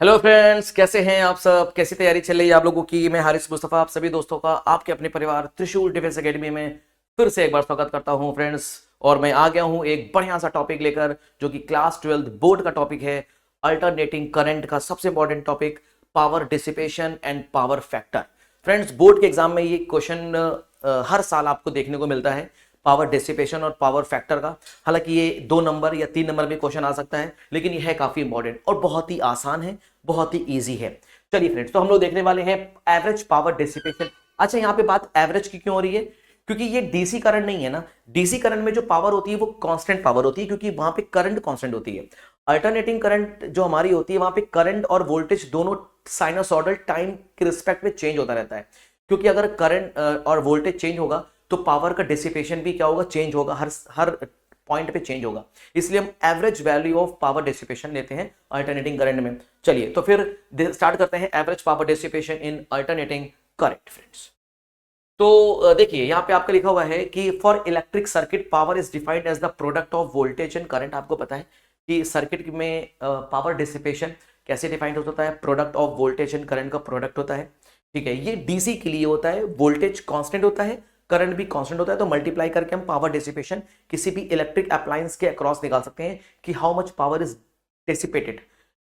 Hello friends, कैसे हैं आप सब? कैसी तैयारी चल रही है आप लोगों की? मैं हारिस मुस्तफ़ा आप सभी दोस्तों का आपके अपने परिवार त्रिशूल डिफेंस एकेडमी में फिर से एक बार स्वागत करता हूं फ्रेंड्स। और मैं आ गया हूं एक बढ़िया सा टॉपिक लेकर, जो कि क्लास 12 बोर्ड का टॉपिक है। अल्टरनेटिंग करंट का सबसे important topic, power dissipation and power factor. Friends, board के एग्जाम में ये क्वेश्चन हर साल आपको देखने को मिलता है, पावर डिसिपेशन और पावर फैक्टर का। हालांकि ये 2 नंबर या 3 नंबर में क्वेश्चन आ सकता है, लेकिन ये है काफी इंपॉर्टेंट और बहुत ही आसान है, बहुत ही इजी है। चलिए फ्रेंड्स, तो हम लोग देखने वाले हैं एवरेज पावर डिसिपेशन। अच्छा, यहाँ पे बात एवरेज की क्यों हो रही है? क्योंकि ये डीसी करंट नहीं है ना। डीसी करंट में जो पावर होती है वो कांस्टेंट पावर होती है, क्योंकि वहां पे करंट कांस्टेंट होती है। अल्टरनेटिंग करंट जो हमारी होती है, वहां पे करंट और वोल्टेज दोनों साइनसॉइडल टाइम के रिस्पेक्ट में चेंज होता रहता है। क्योंकि अगर करंट और वोल्टेज चेंज होगा तो पावर का डिसिपेशन भी क्या होगा? चेंज होगा, हर हर पॉइंट पे चेंज होगा। इसलिए हम average value of power dissipation लेते हैं अल्टरनेटिंग करंट में। चलिए तो फिर स्टार्ट करते हैं average power dissipation in alternating current friends. तो देखिए यहाँ पे आपका लिखा हुआ है कि for electric circuit power is defined as the product of voltage and current. आपको पता है कि सर्किट में पावर डिसिपेशन कैसे डिफाइंड होता है? Product of voltage and current का प्रोडक्ट होता है। ठीक है, ये डीसी के लिए होता है। वोल्टेज कांस्टेंट होता है, करंट भी कांस्टेंट होता है, तो मल्टीप्लाई करके हम पावर डिसिपेशन किसी भी इलेक्ट्रिक अप्लायंस के अक्रॉस निकाल सकते हैं कि how much power is dissipated.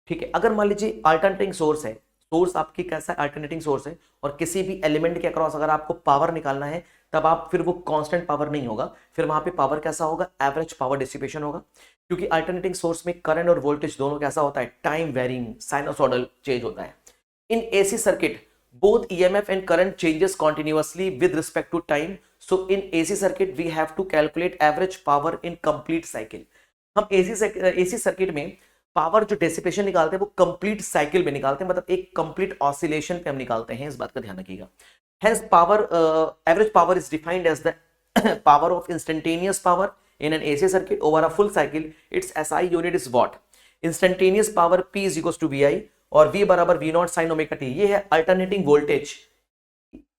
ठीक है, अगर मान लीजिए अल्टरनेटिंग सोर्स है, सोर्स आपकी कैसा अल्टरनेटिंग सोर्स है, और किसी भी एलिमेंट के अक्रॉस अगर आपको पावर निकालना है, तब आप फिर वो कांस्टेंट पावर नहीं होगा, फिर वहां पे पावर कैसा होगा? एवरेज पावर डिसिपेशन होगा। क्योंकि अल्टरनेटिंग सोर्स में करंट और वोल्टेज दोनों कैसा होता है? टाइम वेरिंग साइनसॉइडल चेंज होता है। इन AC circuit both EMF and current changes continuously with respect to time. So in AC circuit we have to calculate average power in complete cycle. हम AC circuit में power जो dissipation निकालते हैं वो complete cycle में निकालते हैं, मतलब एक कंप्लीट ऑसिलेशन पे हम निकालते हैं। इस बात का ध्यान रखिएगा। Hence power average power is defined as the power of instantaneous power in an AC circuit over a full cycle. Its SI unit is watt. Instantaneous power P is equals to VI और V बराबर V not sine omega t. ये है alternating voltage,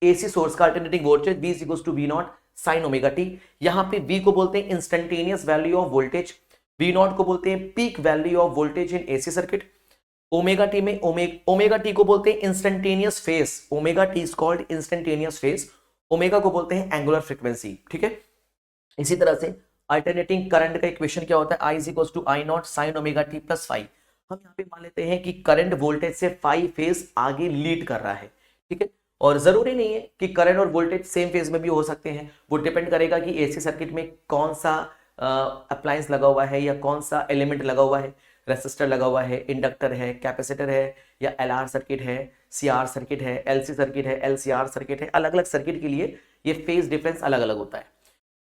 AC source का alternating voltage V is equals to V not sine omega t. यहां पे V को बोलते हैं instantaneous value of voltage, V not को बोलते हैं peak value of voltage in AC circuit. Omega t में ओमेगा टी को बोलते हैं instantaneous phase, omega t is called instantaneous phase. Omega को बोलते हैं एंगुलर फ्रीक्वेंसी। ठीक है, इसी तरह से अल्टरनेटिंग करंट का इक्वेशन क्या होता है? I is equals to I not sine omega t plus five. हम यहाँ पे मान लेते हैं कि करंट वोल्टेज से 5 फेज आगे लीड कर रहा है। ठीक है, और जरूरी नहीं है कि करंट और वोल्टेज सेम फेज में भी हो सकते हैं। वो डिपेंड करेगा कि एसी सर्किट में कौन सा अप्लायंस लगा हुआ है या कौन सा एलिमेंट लगा हुआ है। रेसिस्टर लगा हुआ है, इंडक्टर है, कैपेसिटर है, या एलआर सर्किट है, सीआर सर्किट है, एलसी सर्किट है, एलसीआर सर्किट है। अलग अलग सर्किट के लिए ये फेज डिफरेंस अलग अलग होता है।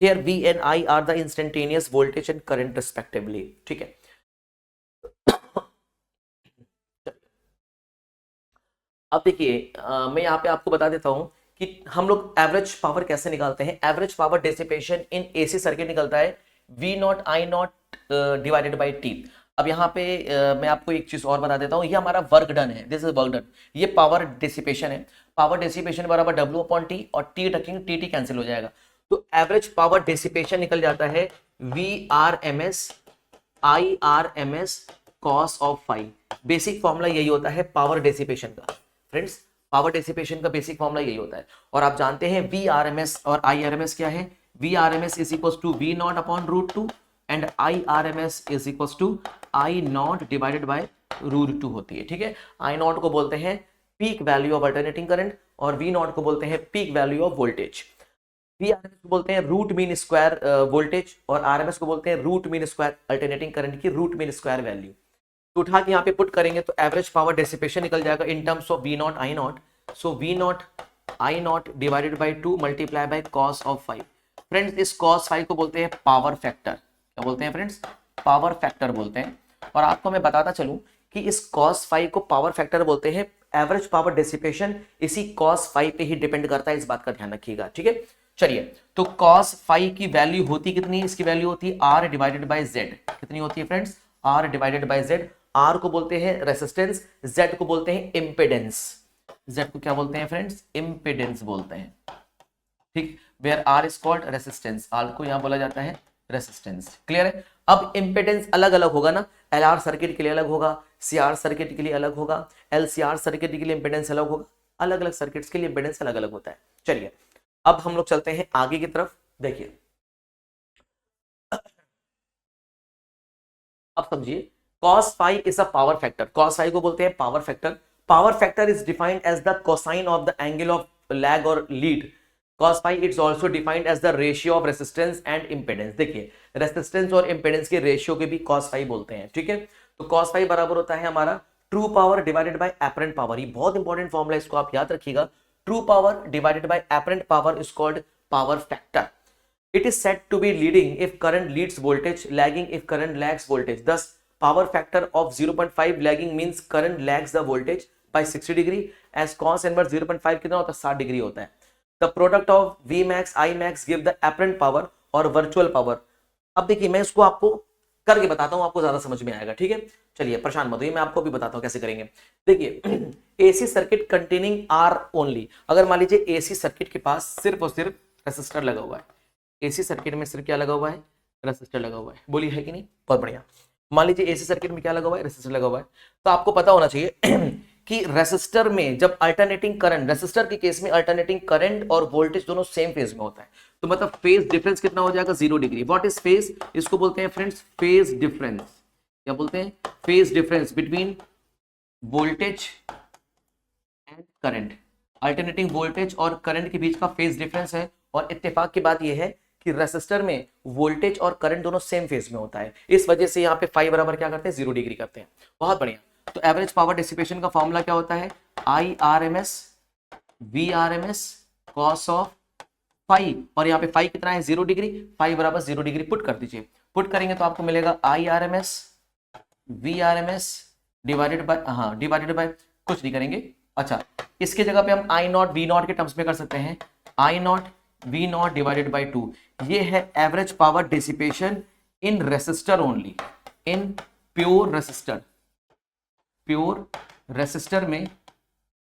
Here V and I are the instantaneous voltage and current respectively. ठीक है, अब देखिए मैं यहाँ पे आपको बता देता हूँ कि हम लोग एवरेज पावर कैसे निकालते हैं। एवरेज पावर डिसिपेशन इन एसी सर्किट निकलता है V not I not divided by T. अब यहाँ पे मैं आपको एक चीज और बता देता हूँ, ये हमारा वर्क डन है, दिस इज वर्क डन। ये पावर डिसिपेशन है। पावर डिसिपेशन बराबर W अपॉन टी, और टी रखेंगे टी कैंसिल हो जाएगा, तो एवरेज पावर डिसिपेशन निकल जाता है VRMS IRMS cos of five. Basic formula यही होता है पावर डिसिपेशन का फ्रेंड्स। पावर डिसिपेशन का बेसिक फॉर्मूला यही होता है। और आप जानते हैं VRMS और IRMS क्या है? VRMS is equal to V not upon root two and IRMS is equal to I not divided by root two होती है। ठीक है, I नॉट को बोलते हैं peak value of alternating current और V नॉट को बोलते हैं peak value of voltage. VRMS को बोलते हैं रूट मीन स्क्वायर वोल्टेज, और RMS को बोलते हैं root mean square alternating current की रूट मीन स्क्वायर वैल्यू। तो उठा के यहाँ पे पुट करेंगे तो एवरेज पावर डिसिपेशन निकल जाएगा in terms of V not I not. So V not I not divided by 2 multiply by cos of 5। Friends, इस कॉस 5 को बोलते हैं पावर फैक्टर। क्या बोलते हैं फ्रेंड्स? पावर फैक्टर बोलते हैं। और आपको मैं बताता चलूं कि इस कॉस 5 को पावर फैक्टर बोलते हैं। एवरेज पावर डिसिपेशन इसी कॉस 5 पे ही डिपेंड करता है, इस बात का ध्यान रखिएगा। ठीक है, चलिए तो cos 5 की वैल्यू होती कितनी? इसकी वैल्यू होती है R डिवाइडेड बाय Z। कितनी होती है friends? R divided by Z। R को बोलते हैं रेसिस्टेंस, Z को बोलते हैं इम्पिडेंस। Z को क्या बोलते हैं फ्रेंड्स? इम्पिडेंस बोलते हैं। ठीक, where R is called resistance, R को यहां बोला जाता है रेसिस्टेंस। क्लियर है? अब इंपेडेंस अलग अलग होगा ना, LR सर्किट के लिए अलग होगा, CR सर्किट के लिए अलग होगा, LCR सर्किट के लिए इंपेडेंस अलग होगा, अलग अलग सर्किट्स के लिए इंपेडेंस अलग अलग होता है। चलिए अब हम लोग चलते हैं आगे की तरफ। देखिए अब समझिए, cos phi is a power factor, cos phi को बोलते हैं power factor. Power factor is defined as the cosine of the angle of lag और lead. cos phi it's also defined as the ratio of resistance and impedance. देखिए resistance और impedance के ratio के भी cos phi बोलते हैं, ठीक है। तो cos phi बराबर होता है हमारा true power divided by apparent power. ये बहुत इंपॉर्टेंट फॉर्मूला, इसको आप याद रखिएगा। True power divided by apparent power is called power factor. It is said to be leading if current leads voltage, lagging if current lags voltage. Thus, power factor of 0.5 lagging means current lags the voltage by 60 degree, as cos inverse 0.5 कितना होता है, 60 degree होता है। The product of V max I max give the apparent power और virtual power। अब देखिए मैं इसको आपको करके बताता हूँ, आपको ज्यादा समझ में आएगा, ठीक है। चलिए परेशान मत होइए, मैं आपको भी बताता हूँ कैसे करेंगे। देखिए AC circuit containing R only. अगर मान लीजिए AC सर्किट के पास सिर्फ और सिर्फ रेसिस्टर लगा हुआ है, एसी सर्किट में सिर्फ क्या लगा हुआ है, रेसिस्टर लगा हुआ है। बोलिए है कि नहीं, बहुत बढ़िया। मान लीजिए एसी सर्किट में क्या लगा हुआ है, रेसिस्टर लगा हुआ है। तो आपको पता होना चाहिए कि रेसिस्टर में जब अल्टरनेटिंग करंट, रेसिस्टर के केस में अल्टरनेटिंग करंट और वोल्टेज दोनों सेम फेज में होता है, तो मतलब फेज डिफरेंस कितना हो जाएगा, 0 डिग्री। व्हाट इज फेज, इसको बोलते हैं फ्रेंड्स फेज डिफरेंस। क्या बोलते हैं, phase difference between voltage and current. Alternating voltage और करंट के बीच का फेज डिफरेंस है। और इत्तेफाक की बात यह है कि रेसिस्टर में वोल्टेज और करंट दोनों सेम फेज में होता है, इस वजह से यहाँ पे फाई बराबर क्या करते हैं, 0 डिग्री करते हैं। बहुत बढ़िया। तो एवरेज पावर डिसिपेशन का फॉर्मूला क्या होता है, IRMS VRMS cos of phi, और यहाँ पे फाई कितना है, 0 डिग्री। फाई बराबर 0 डिग्री पुट कर दीजिए। पुट करेंगे तो आपको मिलेगा IRMS VRMS डिवाइडेड बाय कुछ नहीं करेंगे। अच्छा, इसके जगह पे हम I0 V0 के टर्म्स में कर सकते हैं, I0 V0 डिवाइडेड बाय 2। ये है average power dissipation in resistor only, in pure resistor में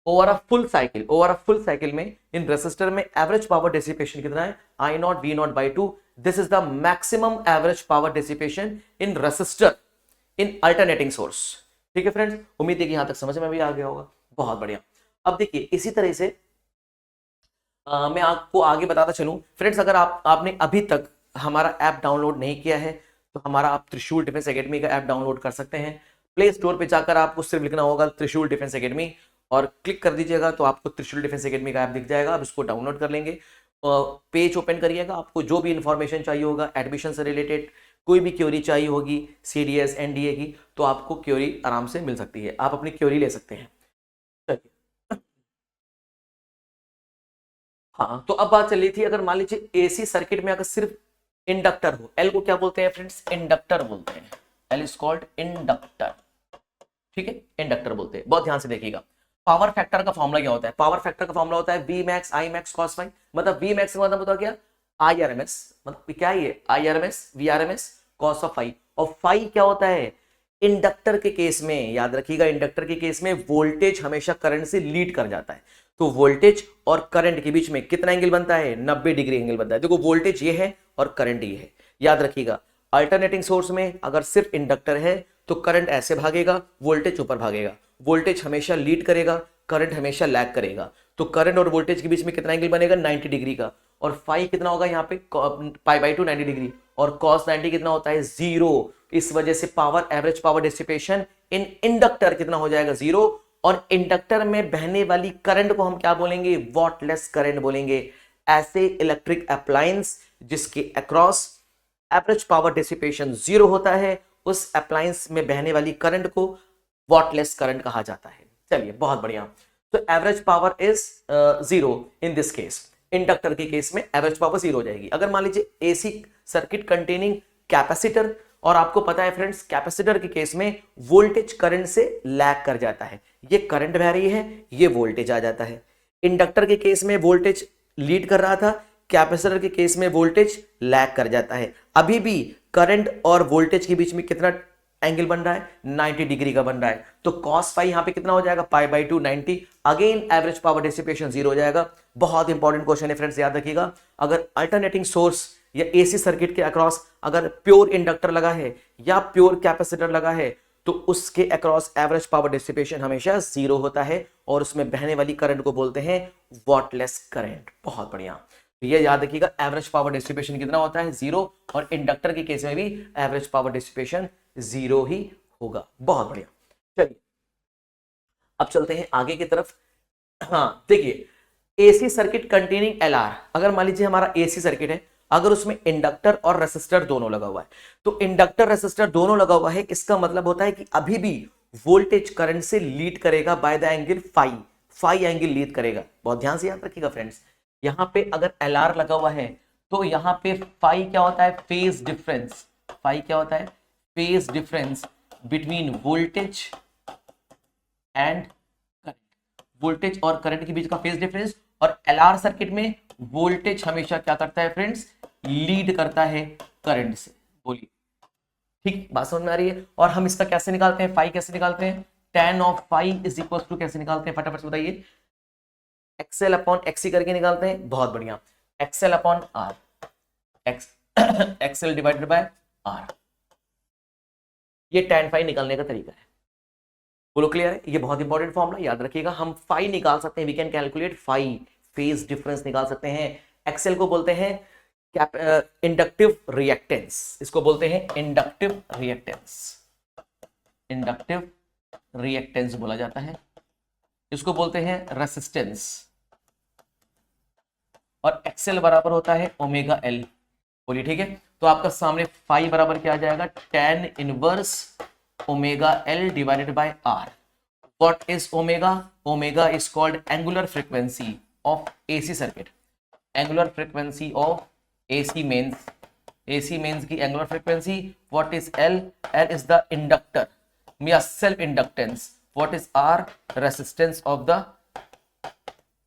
ओवर अ फुल साइकिल में इन रेसिस्टर में एवरेज पावर डिसिपेशन कितना है, I0 V0 by 2। This is the maximum average power dissipation in resistor in alternating source. ठीक है friends, उम्मीद है कि यहां तक समझ में भी आ गया होगा। बहुत बढ़िया। अब देखिए इसी तरह से मैं आपको आगे बताता चलूं फ्रेंड्स। अगर आपने अभी तक हमारा ऐप डाउनलोड नहीं किया है तो हमारा आप त्रिशूल डिफेंस एकेडमी का ऐप डाउनलोड कर सकते हैं। प्ले स्टोर पे जाकर आपको सिर्फ लिखना होगा त्रिशूल डिफेंस एकेडमी और क्लिक कर दीजिएगा तो आपको त्रिशूल डिफेंस एकेडमी का ऐप दिख जाएगा। आप इसको डाउनलोड कर लेंगे, पेज ओपन करिएगा। आपको जो भी इंफॉर्मेशन चाहिए होगा एडमिशन से रिलेटेड, कोई भी क्योरी चाहिए होगी CDS NDA की, तो आपको क्योरी आराम से मिल सकती है, आप अपनी क्योरी ले सकते हैं। हाँ, तो अब बात चल रही थी, अगर मान लीजिए AC सर्किट में अगर सिर्फ इंडक्टर हो, L को क्या बोलते हैं फ्रेंड्स, इंडक्टर बोलते हैं। L इज कॉल्ड इंडक्टर, ठीक है, इंडक्टर बोलते हैं। बहुत ध्यान से देखिएगा। पावर फैक्टर का फॉर्मूला क्या होता है, पावर फैक्टर का फॉर्मूला होता है V max I max cos phi। मतलब V max का मतलब होता है क्या, IRMS, मतलब क्या है ये, IRMS VRMS cos of phi। और phi क्या होता है, इंडक्टर के केस में याद रखिएगा, इंडक्टर के केस में वोल्टेज हमेशा करंट से लीड कर जाता है। तो वोल्टेज और करंट के बीच में कितना एंगल बनता है, 90 डिग्री एंगल बनता है। देखो वोल्टेज ये है और करंट ये है, याद रखिएगा। अल्टरनेटिंग सोर्स में अगर सिर्फ इंडक्टर है तो करंट ऐसे भागेगा, वोल्टेज ऊपर भागेगा। वोल्टेज हमेशा लीड करेगा, करंट हमेशा लैग करेगा। तो करंट और वोल्टेज के बीच में कितना एंगल बनेगा, 90 डिग्री का। और फाई कितना होगा यहाँ पे, π/2 90 डिग्री, और cos 90 कितना होता है, 0। इस वजह से पावर, एवरेज पावर डिसिपेशन इन इंडक्टर कितना हो जाएगा, 0। और इंडक्टर में बहने वाली करंट को हम क्या बोलेंगे, वॉटलेस करंट बोलेंगे। ऐसे इलेक्ट्रिक अप्लायंस जिसके अक्रॉस एवरेज पावर डिसिपेशन 0 होता है, उस अप्लायंस में बहने वाली करंट को वॉटलेस करंट कहा जाता है। चलिए बहुत बढ़िया। तो average power is 0 in this case. Inductor के केस में एवरेज पावर 0 हो जाएगी। अगर मान लीजिए AC सर्किट कंटेनिंग कैपेसिटर, और आपको पता है फ्रेंड्स कैपेसिटर के केस में वोल्टेज करंट से लैग कर जाता है, ये करंट बह रही है, ये वोल्टेज आ जाता है। इंडक्टर के केस में वोल्टेज लीड कर रहा था, कैपेसिटर के केस में वोल्टेज लैग कर जाता है। अभी भी करंट और वोल्टेज के बीच में कितना एंगल बन रहा है, 90 डिग्री का बन रहा है। तो cos phi यहां पे कितना हो जाएगा, π/2 90। अगेन एवरेज पावर डिसिपेशन 0 हो जाएगा। बहुत इंपॉर्टेंट क्वेश्चन है फ्रेंड्स, याद रखिएगा। अगर अल्टरनेटिंग सोर्स या एसी सर्किट के अक्रॉस अगर प्योर इंडक्टर लगा है या प्योर कैपेसिटर लगा है तो उसके अक्रॉस एवरेज पावर डिसिपेशन हमेशा 0 होता है और उसमें बहने वाली करंट को बोलते हैं वॉटलेस करंट। बहुत बढ़िया, तो ये याद रखिएगा, एवरेज पावर डिसिपेशन कितना होता है 0, और इंडक्टर के केस में भी एवरेज पावर डिसिपेशन 0 ही होगा। बहुत बढ़िया, चलिए अब चलते हैं आगे की तरफ। हाँ देखिए, एसी सर्किट कंटेनिंग एलआर, अगर मान लीजिए हमारा एसी सर्किट है, अगर उसमें इंडक्टर और रेसिस्टर दोनों लगा हुआ है, तो इंडक्टर रेसिस्टर दोनों लगा हुआ है, इसका मतलब होता है कि अभी भी वोल्टेज करंट से लीड करेगा by the angle phi, phi angle lead करेगा। बहुत ध्यान से याद रखिएगा फ्रेंड्स, यहां पे अगर एलआर लगा हुआ है तो यहां पे फाई क्या होता है, फेज डिफरेंस। फाई क्या होता है, phase difference between voltage and current, voltage और करंट के बीच का फेज डिफरेंस। और एलआर सर्किट में वोल्टेज हमेशा क्या करता है फ्रेंड्स, लीड करता है करंट से। बोलिए ठीक, बात समझ में आ रही है। और हम इसका कैसे निकालते हैं, फाई कैसे निकालते हैं, tan of phi is equal to कैसे निकालते हैं, फटाफट से बताइए, एक्सएल अपॉन एक्सी करके निकालते हैं। बहुत बढ़िया, XL upon R, XL divided by R, ये tan फाई निकालने का तरीका है। बोलो क्लियर है, ये बहुत इंपॉर्टेंट फॉर्मूला याद रखिएगा। हम फाई निकाल सकते हैं, we can calculate phi, phase difference निकाल सकते हैं। एक्सएल को बोलते हैं इंडक्टिव रिएक्टेंस, इसको बोलते हैं इंडक्टिव रिएक्टेंस, इंडक्टिव रिएक्टेंस बोला जाता है। इसको बोलते हैं रेसिस्टेंस, और एक्सएल बराबर होता है ओमेगा एल। बोलिए ठीक है, तो आपका सामने फाई बराबर क्या आ जाएगा, tan inverse omega L divided by R. What is omega, omega is called angular frequency of AC circuit, angular frequency of AC mains, AC mains की angular frequency. What is L, L is the inductor या self inductance. What is R, resistance of the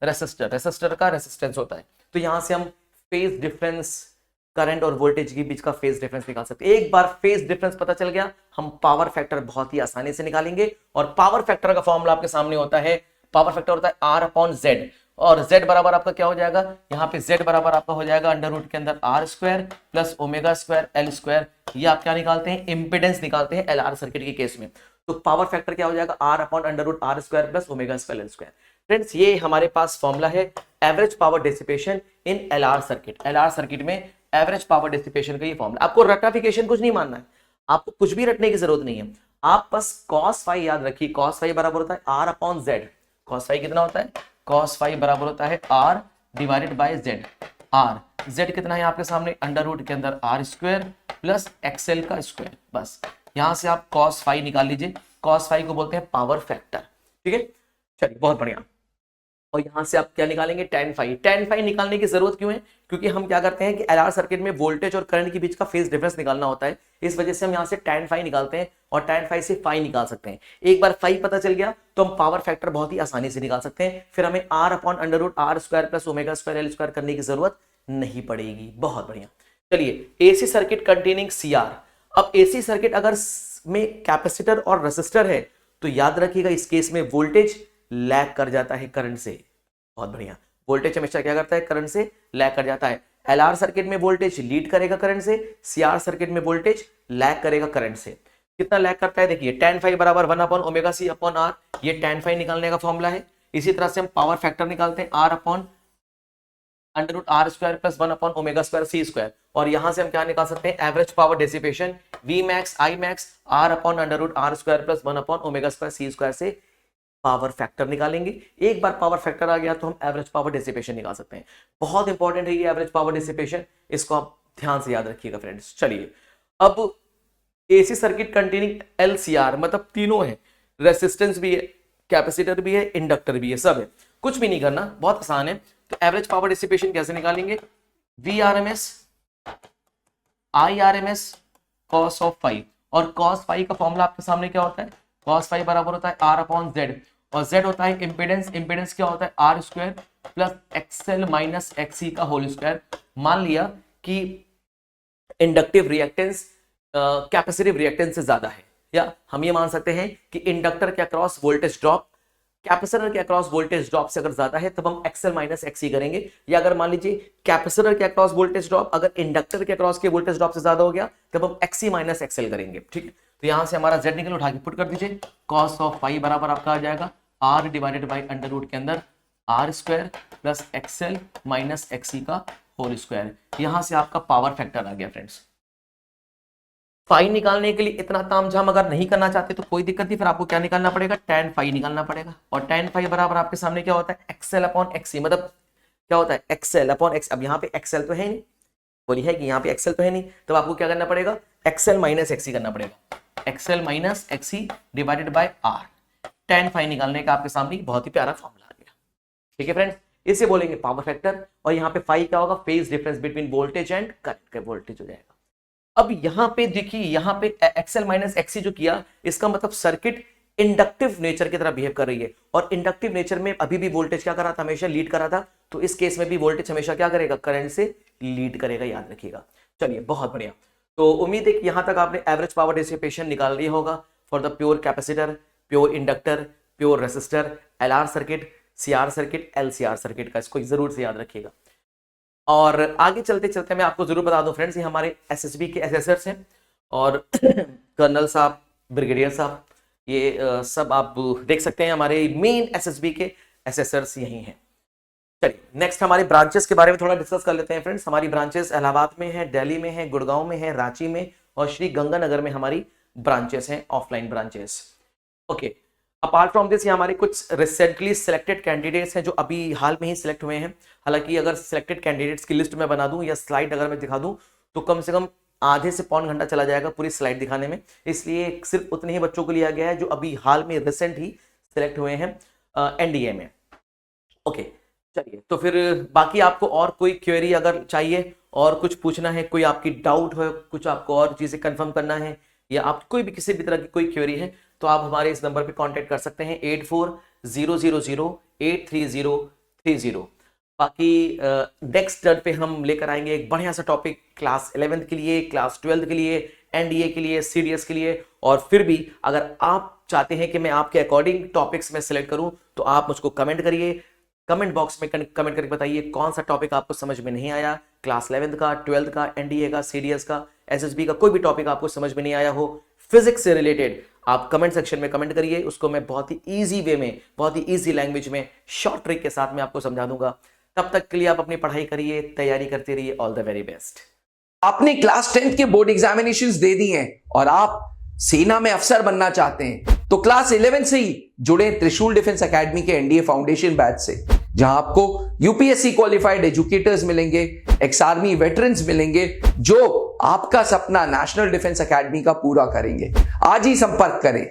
resistor, resistor का resistance होता है। तो यहां से हम phase difference, current और वोल्टेज के बीच का फेज डिफरेंस निकाल सकते हैं। एक बार फेज डिफरेंस पता चल गया, हम पावर फैक्टर बहुत ही आसानी से निकालेंगे। और पावर फैक्टर का फॉर्मूला आपके सामने होता है, पावर फैक्टर होता है आर अपॉन जेड, और z बराबर आपका क्या हो जाएगा, यहाँ पे z बराबर आपका हो जाएगा अंडर रूट के अंदर R square plus omega square L square. ये आप क्या निकालते हैं, इंपेडेंस निकालते हैं एलआर सर्किट के केस में। तो पावर फैक्टर क्या हो जाएगा, R upon under root R square plus omega square L square. Friends ये हमारे पास फॉर्मूला है average power dissipation in LR circuit. LR circuit में एवरेज पावर डिसिपेशन का ये फॉर्मूला। आपको रटिफिकेशन कुछ नहीं मानना है, आपको कुछ भी रटने की जरूरत नहीं है, आप बस कॉस फाई याद रखिए। कॉस फाई बराबर होता है R upon Z. Cos phi कितना होता है, कॉस फाई बराबर होता है R divided by Z. R Z कितना है आपके सामने, अंडर रूट के अंदर आर स्क्वायर प्लस एक्सएल का स्क्वायर। बस यहां से आप कॉस फाई निकाल लीजिए, कॉस फाई को बोलते हैं पावर फैक्टर। ठीक है, चलिए बहुत बढ़िया। और यहां से आप क्या निकालेंगे, tan फाई। tan फाई निकालने की जरूरत क्यों है, क्योंकि हम क्या करते हैं कि एलआर सर्किट में वोल्टेज और करंट के बीच का फेज डिफरेंस निकालना होता है, इस वजह से हम यहां से tan फाई निकालते हैं और tan फाई से फाई निकाल सकते हैं। एक बार फाई पता चल गया तो हम पावर फैक्टर बहुत ही आसानी से निकाल सकते हैं, फिर हमें R upon under root R square plus omega square L square करने की जरूरत नहीं पड़ेगी। बहुत बढ़िया। चलिए एसी सर्किट कंटेनिंग सीआर। अब एसी सर्किट अगर में कैपेसिटर और रेसिस्टर है तो याद रखिएगा इस केस में वोल्टेज लैग कर जाता है करंट से। बहुत बढ़िया, वोल्टेज हमेशा क्या करता है, करंट से लैग कर जाता है। एलआर सर्किट में वोल्टेज लीड करेगा करंट से, सीआर सर्किट में वोल्टेज लैग करेगा करंट से। कितना लैग करता है, देखिए tan फाई बराबर 1 upon omega C upon R, ये tan फाई निकालने का फॉर्मूला है। इसी तरह से हम पावर फैक्टर निकालते हैं R upon under root R square plus 1 upon omega square C square. और यहां से हम क्या निकाल सकते हैं, average power dissipation V max I max R upon under root R square plus 1 upon omega square C square से power factor निकालेंगे। एक बार पावर फैक्टर आ गया तो हम एवरेज पावर डिसिपेशन निकाल सकते हैं। बहुत इंपॉर्टेंट है ये एवरेज पावर डिसिपेशन, इसको आप ध्यान से याद रखिएगा फ्रेंड्स। चलिए अब एसी सर्किट कंटेनिंग एलसीआर, मतलब तीनों है, रेसिस्टेंस भी है, कैपेसिटर भी है, इंडक्टर भी है, सब है। कुछ भी नहीं करना, बहुत आसान है। तो एवरेज पावर डिसिपेशन कैसे निकालेंगे, V R M S I R M S cos of phi. और कॉस फाई का फॉर्मूला आपके सामने क्या होता है, कॉस फाई बराबर होता है आर अपॉन जेड, और z होता है इंपेडेंस। इंपेडेंस क्या होता है, R square plus XL minus XC का होल स्क्वायर। मान लिया कि इंडक्टिव रिएक्टेंस कैपेसिटिव रिएक्टेंस से ज्यादा है, या हम ये मान सकते हैं कि इंडक्टर के अक्रॉस वोल्टेज ड्रॉप कैपेसिटर के अक्रॉस वोल्टेज ड्रॉप से अगर ज्यादा है तब हम एक्सएल माइनस एक्सी करेंगे, या अगर मान लीजिए कैपेसिटर के अक्रॉस वोल्टेज ड्रॉप अगर इंडक्टर के अक्रॉस के वोल्टेज ड्रॉप से ज्यादा हो गया तब हम एक्सी माइनस एक्सएल करेंगे। ठीक, तो यहां से हमारा जेड निकल उठा के पुट कर दीजिए, कॉस ऑफ फाई बराबर आपका आ जाएगा R divided by under root के अंदर R square plus XL minus XC का होल स्क्वायर। यहां से आपका पावर फैक्टर आ गया फ्रेंड्स। फाई निकालने के लिए इतना तामझाम अगर नहीं करना चाहते तो कोई दिक्कत नहीं, फिर आपको क्या निकालना पड़ेगा, tan फाई निकालना पड़ेगा। और tan फाई बराबर आपके सामने क्या होता है, एक्सएल अपॉन एक्सी, मतलब क्या होता है एक्सएल अपॉन एक्स। अब यहाँ पे एक्सएल तो है नहीं, बोली है कि यहाँ पे एक्सएल तो है नहीं, तो आपको क्या करना पड़ेगा, एक्सएल माइनस एक्सी करना पड़ेगा, XL minus XC divided by R. tan phi निकालने का आपके सामने बहुत ही प्यारा फॉर्मूला आ गया। ठीक है फ्रेंड्स, इसे बोलेंगे पावर फैक्टर, और यहाँ पे फाई क्या होगा, phase difference between voltage and current का वोल्टेज हो जाएगा। अब यहां पे देखिए, यहां पे एक्सएल माइनस एक्सी जो किया, इसका मतलब सर्किट इंडक्टिव नेचर की तरह बिहेव कर रही है, और इंडक्टिव नेचर में अभी भी वोल्टेज क्या करा था, हमेशा लीड करा था, तो इस केस में भी वोल्टेज हमेशा क्या करेगा, करंट से लीड करेगा, याद रखिएगा। चलिए बहुत बढ़िया, तो उम्मीद है कि यहां तक आपने एवरेज पावर डिसिपेशन निकाल लिया होगा for the pure capacitor, pure inductor, pure resistor, LR circuit, CR circuit, LCR circuit का, इसको जरूर से याद रखिएगा। और आगे चलते चलते मैं आपको जरूर बता दूं फ्रेंड्स, ये हमारे एसएसबी के एसेसर्स हैं, और कर्नल साहब, ब्रिगेडियर साहब, ये सब आप देख सकते हैं, हमारे मेन एसएसबी के एसेसर्स यही हैं। चलिए नेक्स्ट हमारे ब्रांचेस के बारे में थोड़ा डिस्कस कर लेते हैं फ्रेंड्स। हमारी ब्रांचेस इलाहाबाद में है, दिल्ली में है, गुड़गांव में है, रांची में और श्री गंगानगर में हमारी ब्रांचेस हैं, offline branches. Okay, apart from this ये हमारे कुछ रिसेंटली सिलेक्टेड कैंडिडेट्स हैं जो अभी हाल में ही सिलेक्ट हुए हैं। हालांकि अगर सिलेक्टेड कैंडिडेट्स की लिस्ट में बना दूं या स्लाइड अगर मैं दिखा दूं तो कम से कम आधे से पौन घंटा चला जाएगा पूरी स्लाइड दिखाने में, इसलिए सिर्फ उतने ही बच्चों को लिया गया है जो अभी हाल में रिसेंट ही सिलेक्ट हुए हैं एनडीए में। ओके चलिए, तो फिर बाकी आपको और कोई क्वेरी अगर चाहिए और कुछ पूछना है, कोई आपकी डाउट हो, कुछ आपको और चीजें कंफर्म करना है, या आप कोई भी किसी भी तरह की कोई क्वेरी है, तो आप हमारे इस नंबर पे कांटेक्ट कर सकते हैं 8400083030। बाकी नेक्स्ट टर्न पे हम लेकर आएंगे एक बढ़िया सा टॉपिक क्लास 11th के लिए, क्लास 12th के लिए, एनडीए के लिए, सीडीएस के लिए। और फिर भी अगर आप चाहते हैं कि मैं आपके अकॉर्डिंग टॉपिक्स में सिलेक्ट करूं तो आप मुझको कमेंट करिए, कमेंट बॉक्स में कमेंट करके बताइए कौन सा टॉपिक आपको समझ में नहीं आया, क्लास 11th का, 12th का, एनडीए का, सीडीएस का, एसएसबी का, कोई भी टॉपिक आपको समझ में नहीं आया हो फिजिक्स से रिलेटेड, आप कमेंट सेक्शन में कमेंट करिए, उसको मैं बहुत ही इजी वे में, बहुत ही इजी लैंग्वेज में, शॉर्ट ट्रिक के साथ में आपको समझा दूंगा। तब तक के लिए आप अपनी पढ़ाई करिए, तैयारी करते रहिए। All the very best. आपने क्लास 10th के बोर्ड एग्जामिनेशंस दे दिए हैं और आप सेना में अफसर बनना चाहते हैं तो क्लास 11 से ही जुड़े त्रिशूल डिफेंस एकेडमी के एनडीए फाउंडेशन बैच से, जहां आपको यूपीएससी क्वालिफाइड एजुकेटर्स मिलेंगे, एक्स आर्मी वेटरन्स मिलेंगे जो आपका सपना नेशनल डिफेंस एकेडमी का पूरा करेंगे। आज ही संपर्क करें।